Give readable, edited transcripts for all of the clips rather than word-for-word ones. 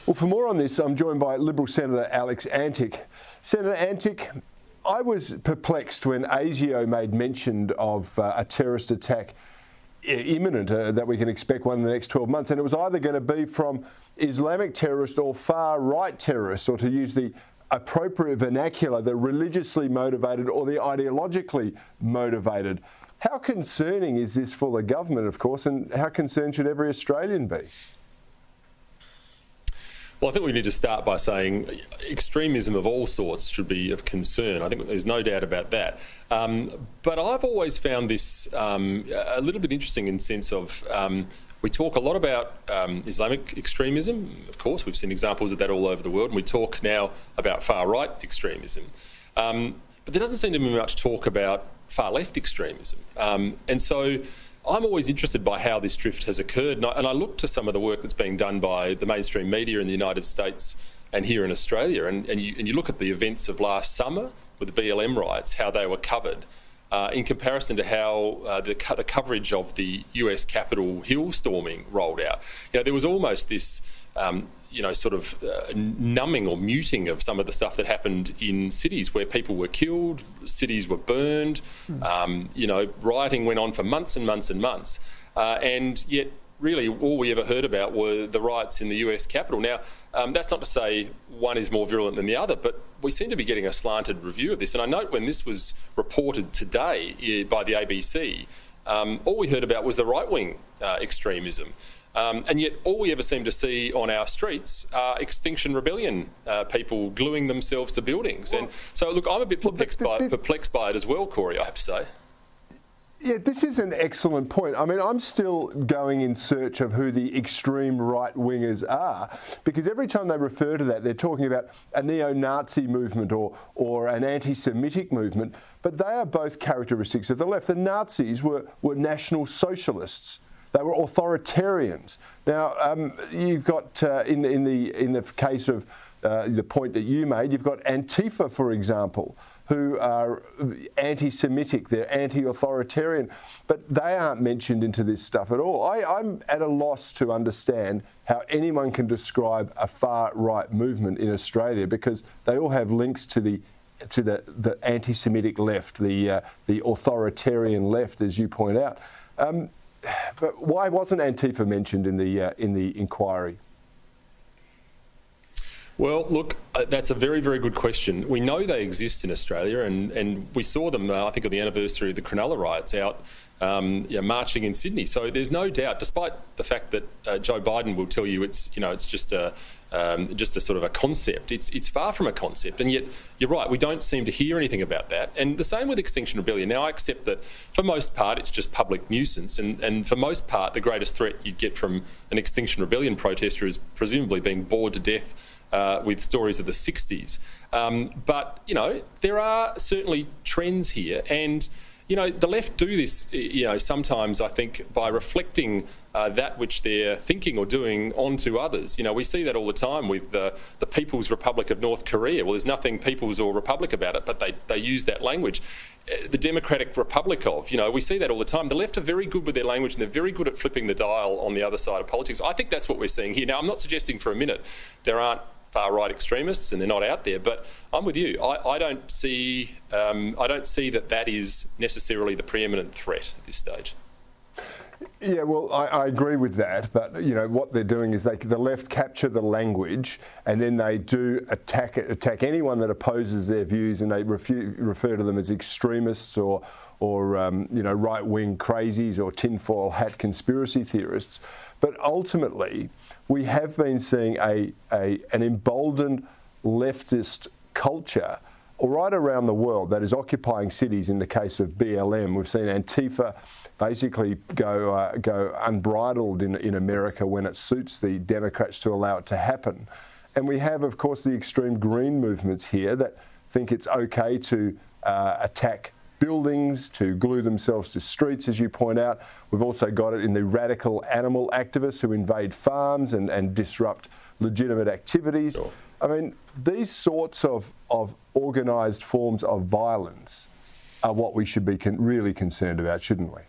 Well, for more on this, I'm joined by Liberal Senator Alex Antic. Senator Antic, I was perplexed when ASIO made mention of a terrorist attack imminent, that we can expect one in the next 12 months, and it was either going to be from Islamic terrorists or far-right terrorists, or to use the appropriate vernacular, the religiously motivated or the ideologically motivated. How concerning is this for the government, of course, and how concerned should every Australian be? Well, I think we need to start by saying extremism of all sorts should be of concern. I think there's no doubt about that. But I've always found this a little bit interesting in the sense of we talk a lot about Islamic extremism. Of course, we've seen examples of that all over the world, and we talk now about far-right extremism. But there doesn't seem to be much talk about far-left extremism. And so I'm always interested by how this drift has occurred, and I look to some of the work that's being done by the mainstream media in the United States and here in Australia, and you look at the events of last summer with the BLM riots, how they were covered, in comparison to how the coverage of the US Capitol Hill storming rolled out. There was almost this sort of numbing or muting of some of the stuff that happened in cities where people were killed, cities were burned, rioting went on for months and months and months. And yet, really, all we ever heard about were the riots in the US Capitol. Now, that's not to say one is more virulent than the other, but we seem to be getting a slanted review of this. And I note when this was reported today by the ABC, all we heard about was the right-wing extremism. And yet all we ever seem to see on our streets are Extinction Rebellion people gluing themselves to buildings. And so, look, I'm a bit perplexed by it as well, Cory, I have to say. Yeah, this is an excellent point. I mean, I'm still going in search of who the extreme right-wingers are, because every time they refer to that, they're talking about a neo-Nazi movement or an anti-Semitic movement, but they are both characteristics of the left. The Nazis were National Socialists. They were authoritarians. Now, you've got, in the case of the point that you made, you've got Antifa, for example, who are anti-Semitic, they're anti-authoritarian, but they aren't mentioned into this stuff at all. I'm at a loss to understand how anyone can describe a far-right movement in Australia, because they all have links to the anti-Semitic left, the authoritarian left, as you point out. But why wasn't Antifa mentioned in the inquiry? Well, look, that's a very, very good question. We know they exist in Australia, and we saw them, I think, on the anniversary of the Cronulla riots out marching in Sydney. So there's no doubt, despite the fact that Joe Biden will tell you it's just a sort of a concept. It's far from a concept, and yet you're right. We don't seem to hear anything about that. And the same with Extinction Rebellion. Now, I accept that for most part it's just public nuisance, and for most part the greatest threat you'd get from an Extinction Rebellion protester is presumably being bored to death with stories of the 60s. But, there are certainly trends here, and the left do this, sometimes, I think, by reflecting that which they're thinking or doing onto others. We see that all the time with the People's Republic of North Korea. Well, there's nothing People's or Republic about it, but they use that language. The Democratic Republic of, we see that all the time. The left are very good with their language, and they're very good at flipping the dial on the other side of politics. I think that's what we're seeing here. Now, I'm not suggesting for a minute there aren't far-right extremists, and they're not out there. But I'm with you. I don't see that is necessarily the preeminent threat at this stage. Yeah, well, I agree with that. But what they're doing is the left capture the language, and then they do attack anyone that opposes their views, and they refer to them as extremists or right-wing crazies or tinfoil hat conspiracy theorists. But ultimately, we have been seeing an emboldened leftist culture right around the world that is occupying cities. In the case of BLM, we've seen Antifa basically go unbridled in America when it suits the Democrats to allow it to happen. And we have, of course, the extreme green movements here that think it's okay to attack buildings, to glue themselves to streets, as you point out. We've also got it in the radical animal activists who invade farms and disrupt legitimate activities. Sure. I mean, these sorts of organised forms of violence are what we should be really concerned about, shouldn't we?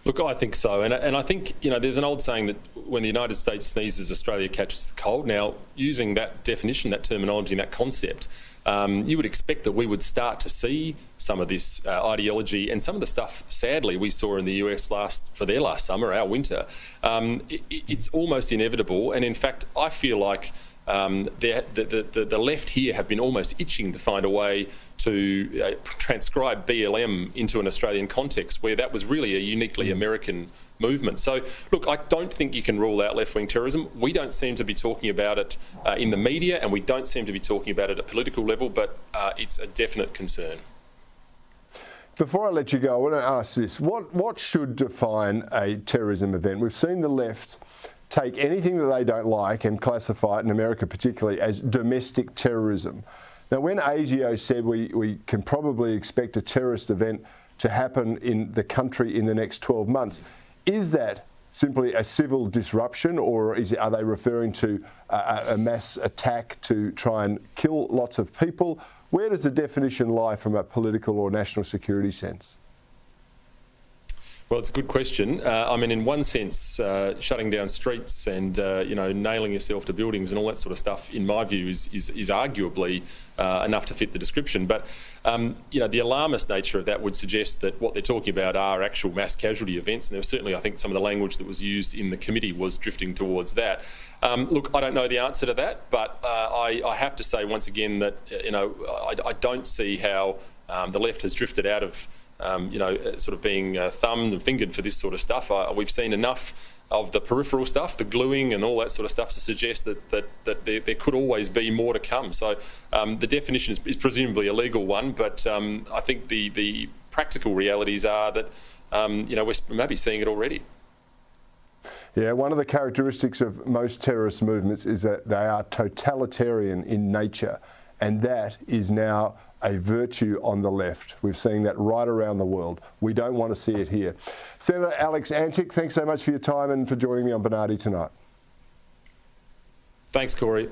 Look, I think so. And I think, there's an old saying that when the United States sneezes, Australia catches the cold. Now, using that definition, that terminology, and that concept, you would expect that we would start to see some of this ideology and some of the stuff, sadly, we saw in the US for their last summer, our winter. It's almost inevitable. And in fact, I feel like the left here have been almost itching to find a way to transcribe BLM into an Australian context where that was really a uniquely American movement. So, look, I don't think you can rule out left-wing terrorism. We don't seem to be talking about it in the media, and we don't seem to be talking about it at a political level, but it's a definite concern. Before I let you go, I want to ask this. What should define a terrorism event? We've seen the left take anything that they don't like and classify it, in America particularly, as domestic terrorism. Now, when ASIO said we can probably expect a terrorist event to happen in the country in the next 12 months, is that simply a civil disruption, or are they referring to a mass attack to try and kill lots of people? Where does the definition lie from a political or national security sense? Well, it's a good question. I mean, in one sense, shutting down streets and nailing yourself to buildings and all that sort of stuff, in my view, is arguably enough to fit the description. But the alarmist nature of that would suggest that what they're talking about are actual mass casualty events. And there was certainly, I think, some of the language that was used in the committee was drifting towards that. Look, I don't know the answer to that, but I have to say once again that I don't see how the left has drifted out of sort of being thumbed and fingered for this sort of stuff. We've seen enough of the peripheral stuff, the gluing and all that sort of stuff, to suggest that there could always be more to come. So the definition is presumably a legal one, but I think the practical realities are that we're maybe seeing it already. Yeah, one of the characteristics of most terrorist movements is that they are totalitarian in nature, and that is now a virtue on the left. We've seen that right around the world. We don't want to see it here. Senator Alex Antic, thanks so much for your time and for joining me on Bernardi tonight. Thanks, Cory.